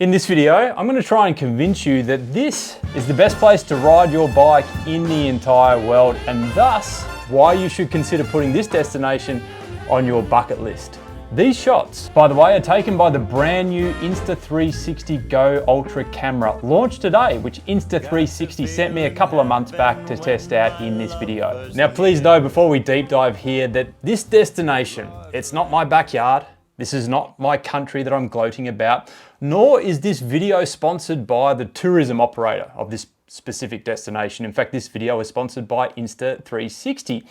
In this video, I'm going to try and convince you that this is the best place to ride your bike in the entire world, and thus why you should consider putting this destination on your bucket list. These shots, by the way, are taken by the brand new Insta360 Go Ultra camera, launched today, which Insta360 sent me a couple of months back to test out in this video. Now, please know before we deep dive here that this destination, it's not my backyard. This is not my country that I'm gloating about, nor is this video sponsored by the tourism operator of this specific destination. In fact, this video is sponsored by Insta360.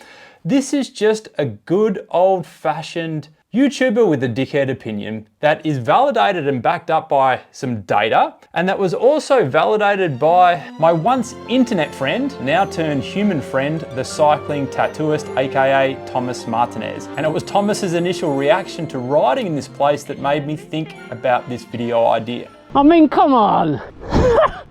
This is just a good old-fashioned YouTuber with a dickhead opinion that is validated and backed up by some data, and that was also validated by my once internet friend, now turned human friend, the cycling tattooist, aka Thomas Martinez. And it was Thomas's initial reaction to riding in this place that made me think about this video idea. I mean, come on!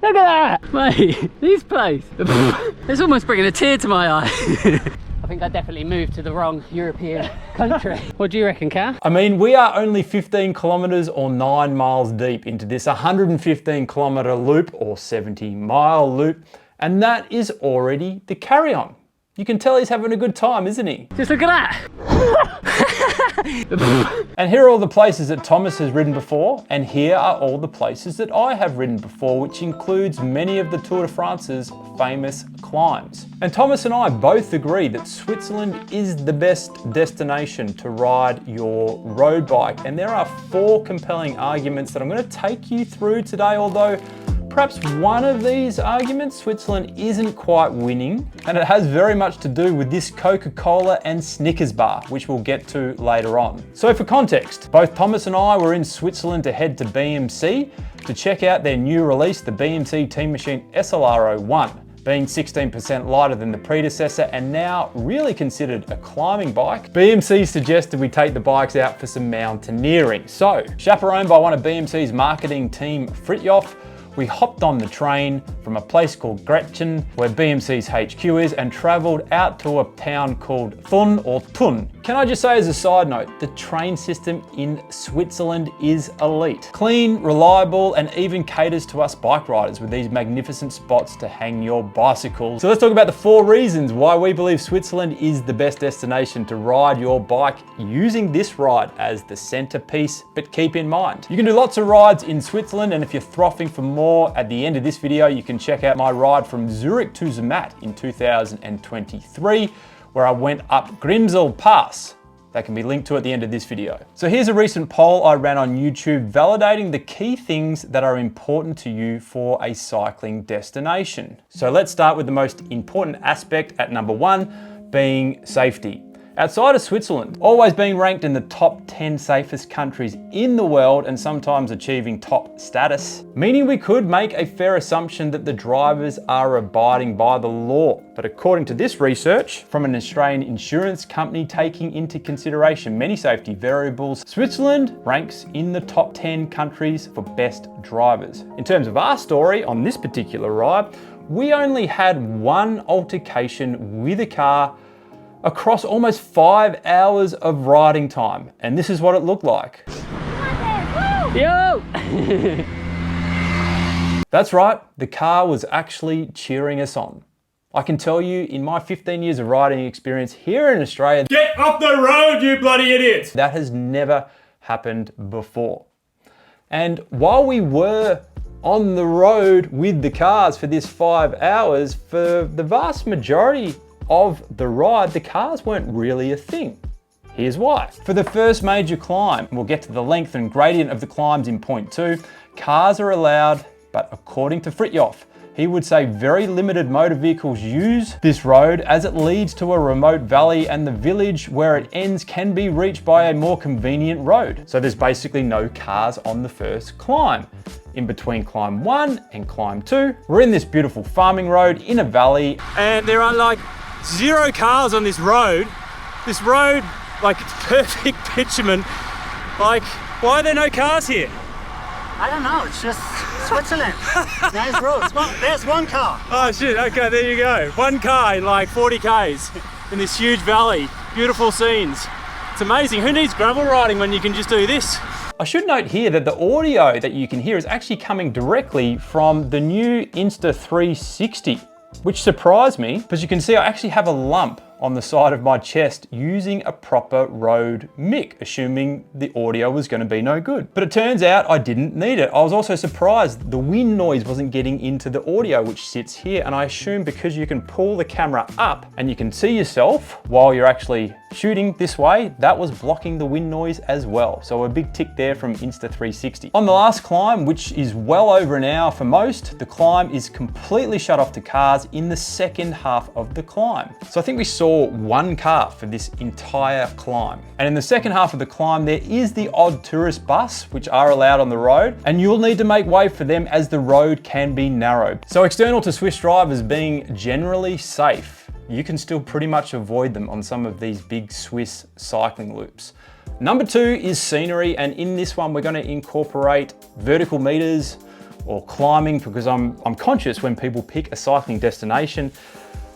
Look at that! Mate, this place! It's almost bringing a tear to my eye. I think I definitely moved to the wrong European country. What do you reckon, Cal? I mean, we are only 15 kilometers or 9 miles deep into this 115 kilometer loop or 70-mile loop, and that is already the carry-on. You can tell he's having a good time, isn't he? Just look at that! And here are all the places that Thomas has ridden before, and here are all the places that I have ridden before, which includes many of the Tour de France's famous climbs. And Thomas and I both agree that Switzerland is the best destination to ride your road bike, and there are 4 compelling arguments that I'm going to take you through today, although perhaps one of these arguments, Switzerland isn't quite winning, and it has very much to do with this Coca-Cola and Snickers bar, which we'll get to later on. So for context, both Thomas and I were in Switzerland to head to BMC to check out their new release, the BMC Teammachine SLR01. Being 16% lighter than the predecessor and now really considered a climbing bike, BMC suggested we take the bikes out for some mountaineering. So, chaperoned by one of BMC's marketing team, Fritjof, we hopped on the train from a place called Gretchen, where BMC's HQ is, and travelled out to a town called Thun or Thun. Can I just say as a side note, the train system in Switzerland is elite. Clean, reliable, and even caters to us bike riders with these magnificent spots to hang your bicycles. So let's talk about the 4 reasons why we believe Switzerland is the best destination to ride your bike, using this ride as the centerpiece. But keep in mind, you can do lots of rides in Switzerland, and if you're frothing for more at the end of this video, you can check out my ride from Zurich to Zermatt in 2023, where I went up Grimsel Pass. That can be linked to at the end of this video. So here's a recent poll I ran on YouTube validating the key things that are important to you for a cycling destination. So let's start with the most important aspect at number 1, being safety. Outside of Switzerland, always being ranked in the top 10 safest countries in the world and sometimes achieving top status, meaning we could make a fair assumption that the drivers are abiding by the law. But according to this research from an Australian insurance company taking into consideration many safety variables, Switzerland ranks in the top 10 countries for best drivers. In terms of our story on this particular ride, we only had one altercation with a car across almost 5 hours of riding time. And this is what it looked like. Yo! That's right, the car was actually cheering us on. I can tell you, in my 15 years of riding experience here in Australia, get off the road, you bloody idiots! That has never happened before. And while we were on the road with the cars for this 5 hours, for the vast majority of the ride, the cars weren't really a thing. Here's why. For the first major climb, we'll get to the length and gradient of the climbs in point 2, cars are allowed, but according to Fritjof, he would say very limited motor vehicles use this road as it leads to a remote valley, and the village where it ends can be reached by a more convenient road. So there's basically no cars on the first climb. In between climb 1 and climb 2, we're in this beautiful farming road in a valley, and there are like 0 cars on this road. This road, like, it's perfect bitumen. Like, why are there no cars here? I don't know, it's just Switzerland. Nice roads. There's one car. Oh shit, okay, there you go. One car in like 40 Ks in this huge valley. Beautiful scenes. It's amazing. Who needs gravel riding when you can just do this? I should note here that the audio that you can hear is actually coming directly from the new Insta360, which surprised me because you can see I actually have a lump on the side of my chest using a proper Rode mic, assuming the audio was going to be no good. But it turns out I didn't need it. I was also surprised the wind noise wasn't getting into the audio, which sits here. And I assume because you can pull the camera up and you can see yourself while you're actually shooting this way, that was blocking the wind noise as well. So a big tick there from Insta360. On the last climb, which is well over an hour for most, the climb is completely shut off to cars in the second half of the climb. So I think we saw one car for this entire climb. And in the second half of the climb, there is the odd tourist bus, which are allowed on the road, and you'll need to make way for them as the road can be narrow. So external to Swiss drivers being generally safe, you can still pretty much avoid them on some of these big Swiss cycling loops. Number 2 is scenery, and in this one, we're going to incorporate vertical meters or climbing, because I'm conscious when people pick a cycling destination,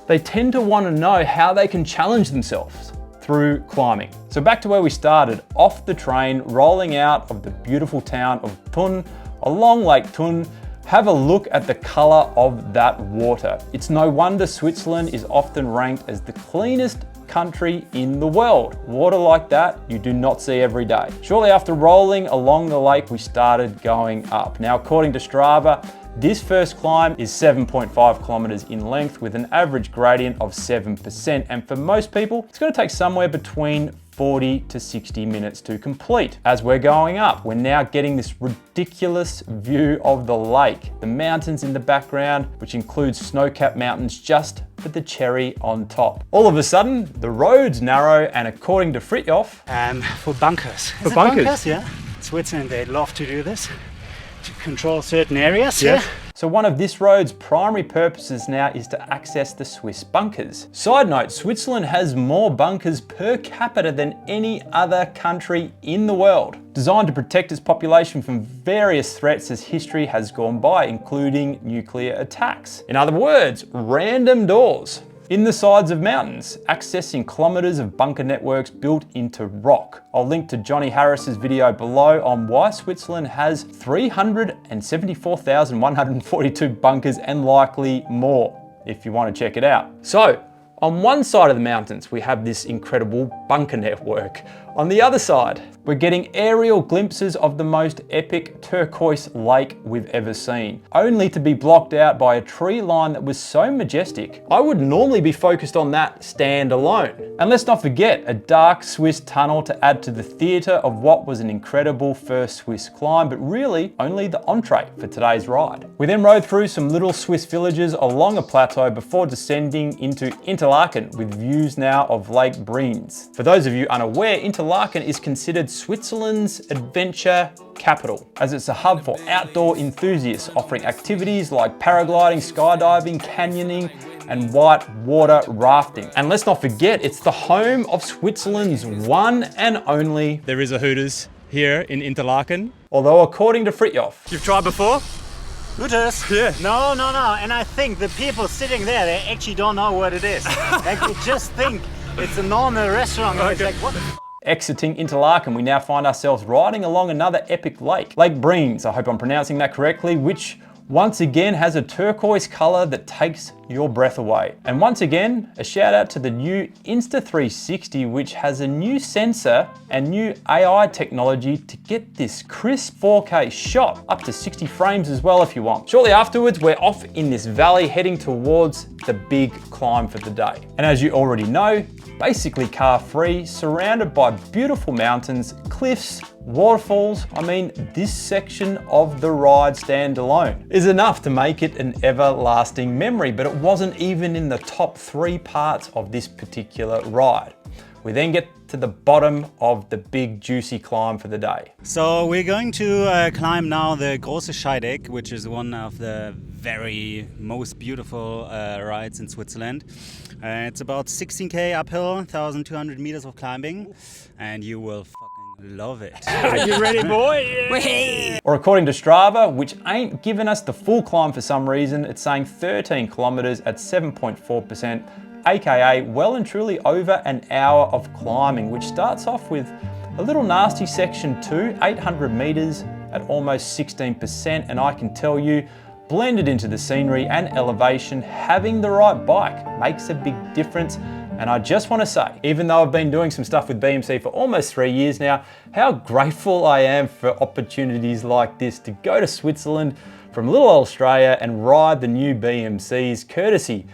they tend to want to know how they can challenge themselves through climbing. So back to where we started, off the train, rolling out of the beautiful town of Thun, along Lake Thun. Have a look at the color of that water. It's no wonder Switzerland is often ranked as the cleanest country in the world. Water like that, you do not see every day. Shortly after rolling along the lake, we started going up. Now, according to Strava, this first climb is 7.5 kilometers in length with an average gradient of 7%. And for most people, it's going to take somewhere between 40 to 60 minutes to complete. As we're going up, we're now getting this ridiculous view of the lake, the mountains in the background, which includes snow-capped mountains just with the cherry on top. All of a sudden, the road's narrow, and according to Fritjof, for bunkers. For bunkers? Yeah. Switzerland, they love to do this, to control certain areas. Yeah. So one of this road's primary purposes now is to access the Swiss bunkers. Side note, Switzerland has more bunkers per capita than any other country in the world, designed to protect its population from various threats as history has gone by, including nuclear attacks. In other words, random doors in the sides of mountains, accessing kilometers of bunker networks built into rock. I'll link to Johnny Harris's video below on why Switzerland has 374,142 bunkers and likely more, if you want to check it out. So, on one side of the mountains, we have this incredible bunker network. On the other side, we're getting aerial glimpses of the most epic turquoise lake we've ever seen, only to be blocked out by a tree line that was so majestic, I would normally be focused on that stand alone. And let's not forget a dark Swiss tunnel to add to the theatre of what was an incredible first Swiss climb, but really only the entree for today's ride. We then rode through some little Swiss villages along a plateau before descending into Interlaken with views now of Lake Brienz. For those of you unaware, Interlaken is considered Switzerland's adventure capital, as it's a hub for outdoor enthusiasts offering activities like paragliding, skydiving, canyoning, and white water rafting. And let's not forget, it's the home of Switzerland's one and only. There is a Hooters here in Interlaken. Although according to Fritjof, You've tried before? Hooters? Yeah. No. And I think the people sitting there, they actually don't know what it is. Like, they just think it's a normal restaurant. And it's like, what the f? Exiting Interlaken, we now find ourselves riding along another epic lake, Lake Brienz, I hope I'm pronouncing that correctly, which once again has a turquoise color that takes your breath away. And once again, a shout out to the new Insta360, which has a new sensor and new AI technology to get this crisp 4K shot up to 60 frames as well if you want. Shortly afterwards, we're off in this valley heading towards the big climb for the day. And as you already know, basically car-free, surrounded by beautiful mountains, cliffs, waterfalls. I mean, this section of the ride stand alone is enough to make it an everlasting memory, but it wasn't even in the top 3 parts of this particular ride. We then get to the bottom of the big juicy climb for the day. So we're going to climb now the Große Scheideck, which is one of the very most beautiful rides in Switzerland. It's about 16k uphill, 1,200 meters of climbing, and you will fucking love it. Are you ready, boy? Or according to Strava, which ain't giving us the full climb for some reason, it's saying 13 kilometers at 7.4%, aka well and truly over an hour of climbing, which starts off with A little nasty section too, 800 meters at almost 16%, and I can tell you, blended into the scenery and elevation, having the right bike makes a big difference. And I just want to say, even though I've been doing some stuff with BMC for almost 3 years now, how grateful I am for opportunities like this to go to Switzerland from little Australia and ride the new BMCs, courtesy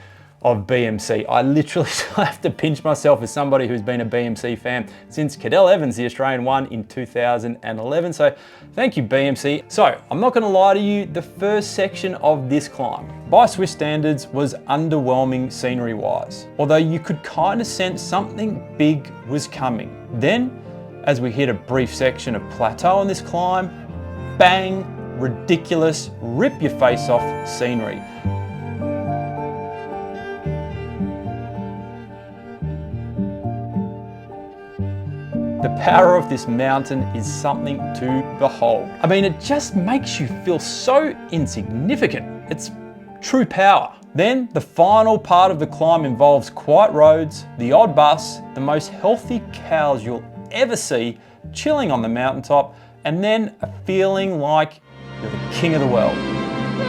of BMC. I literally have to pinch myself as somebody who's been a BMC fan since Cadel Evans, the Australian one, in 2011. So thank you, BMC. So I'm not gonna lie to you, the first section of this climb, by Swiss standards, was underwhelming scenery wise, although you could kind of sense something big was coming. Then, as we hit a brief section of plateau on this climb, bang, ridiculous, rip your face off scenery. The power of this mountain is something to behold. I mean, it just makes you feel so insignificant. It's true power. Then the final part of the climb involves quiet roads, the odd bus, the most healthy cows you'll ever see chilling on the mountaintop, and then a feeling like you're the king of the world.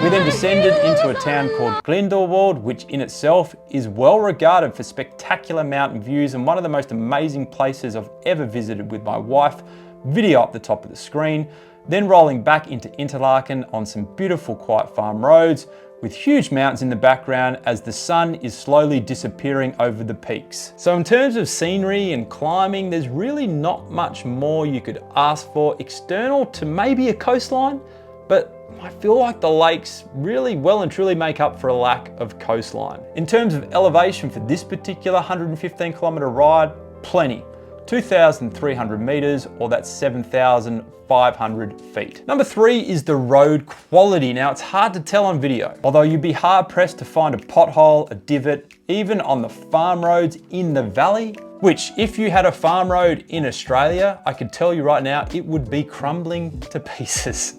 We then descended into a town called Grindelwald, which in itself is well regarded for spectacular mountain views and one of the most amazing places I've ever visited with my wife. Video up the top of the screen. Then rolling back into Interlaken on some beautiful quiet farm roads with huge mountains in the background as the sun is slowly disappearing over the peaks. So in terms of scenery and climbing, there's really not much more you could ask for external to maybe a coastline, but I feel like the lakes really well and truly make up for a lack of coastline. In terms of elevation for this particular 115 kilometer ride, plenty. 2,300 meters, or that's 7,500 feet. Number 3 is the road quality. Now it's hard to tell on video, although you'd be hard pressed to find a pothole, a divot, even on the farm roads in the valley, which if you had a farm road in Australia, I could tell you right now, it would be crumbling to pieces.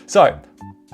So,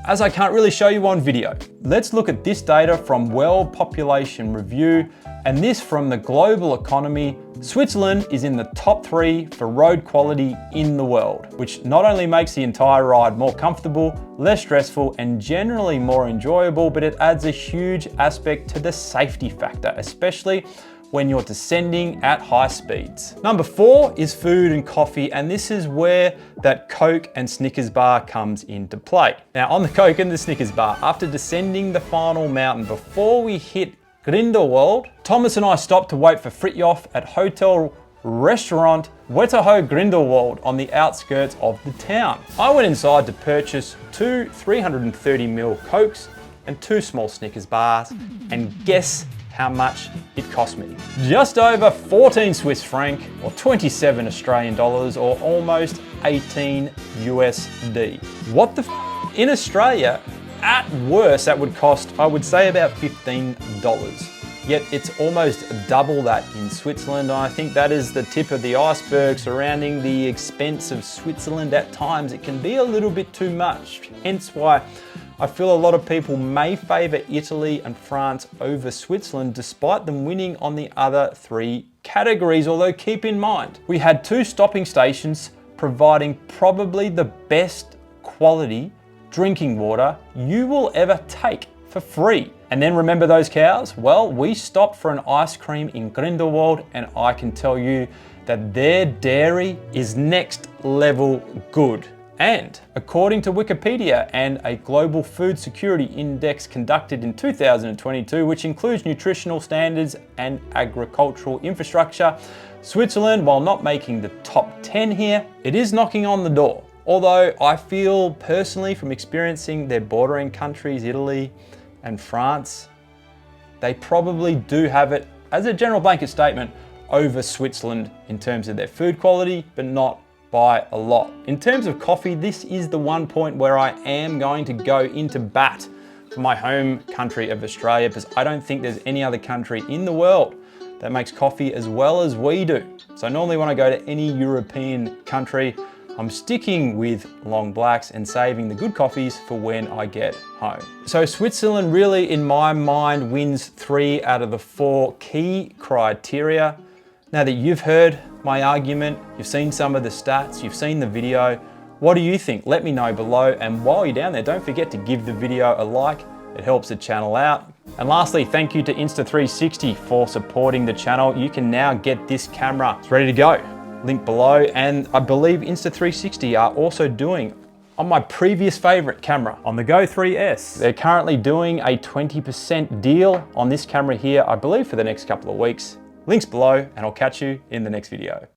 as I can't really show you on video, let's look at this data from World Population Review, and this from the global economy. Switzerland is in the top 3 for road quality in the world, which not only makes the entire ride more comfortable, less stressful, and generally more enjoyable, but it adds a huge aspect to the safety factor, especially when you're descending at high speeds. Number 4 is food and coffee, and this is where that Coke and Snickers bar comes into play. Now on the Coke and the Snickers bar, after descending the final mountain, before we hit Grindelwald, Thomas and I stopped to wait for Fritjof at Hotel Restaurant Wetterho Grindelwald on the outskirts of the town. I went inside to purchase 2 330ml Cokes and 2 small Snickers bars, and guess how much it cost me. Just over 14 Swiss franc, or 27 Australian dollars, or almost 18 USD. What the f? In Australia, at worst, that would cost, I would say, about $15. Yet it's almost double that in Switzerland. I think that is the tip of the iceberg surrounding the expense of Switzerland. At times it can be a little bit too much, hence why I feel a lot of people may favour Italy and France over Switzerland, despite them winning on the other 3 categories. Although keep in mind, we had 2 stopping stations providing probably the best quality drinking water you will ever take for free. And then remember those cows? Well, we stopped for an ice cream in Grindelwald, and I can tell you that their dairy is next level good. And according to Wikipedia and a global food security index conducted in 2022, which includes nutritional standards and agricultural infrastructure, Switzerland, while not making the top 10 here, it is knocking on the door. Although I feel personally from experiencing their bordering countries, Italy and France, they probably do have it, as a general blanket statement, over Switzerland in terms of their food quality, but not by a lot. In terms of coffee, this is the one point where I am going to go into bat for my home country of Australia, because I don't think there's any other country in the world that makes coffee as well as we do. So normally when I go to any European country, I'm sticking with long blacks and saving the good coffees for when I get home. So Switzerland really, in my mind, wins 3 out of the 4 key criteria. Now that you've heard my argument, you've seen some of the stats, you've seen the video, what do you think? Let me know below. And while you're down there, don't forget to give the video a like. It helps the channel out. And lastly, thank you to Insta360 for supporting the channel. You can now get this camera. It's ready to go. Link below. And I believe Insta360 are also doing on my previous favorite camera, on the Go 3S. They're currently doing a 20% deal on this camera here, I believe for the next couple of weeks. Links below, and I'll catch you in the next video.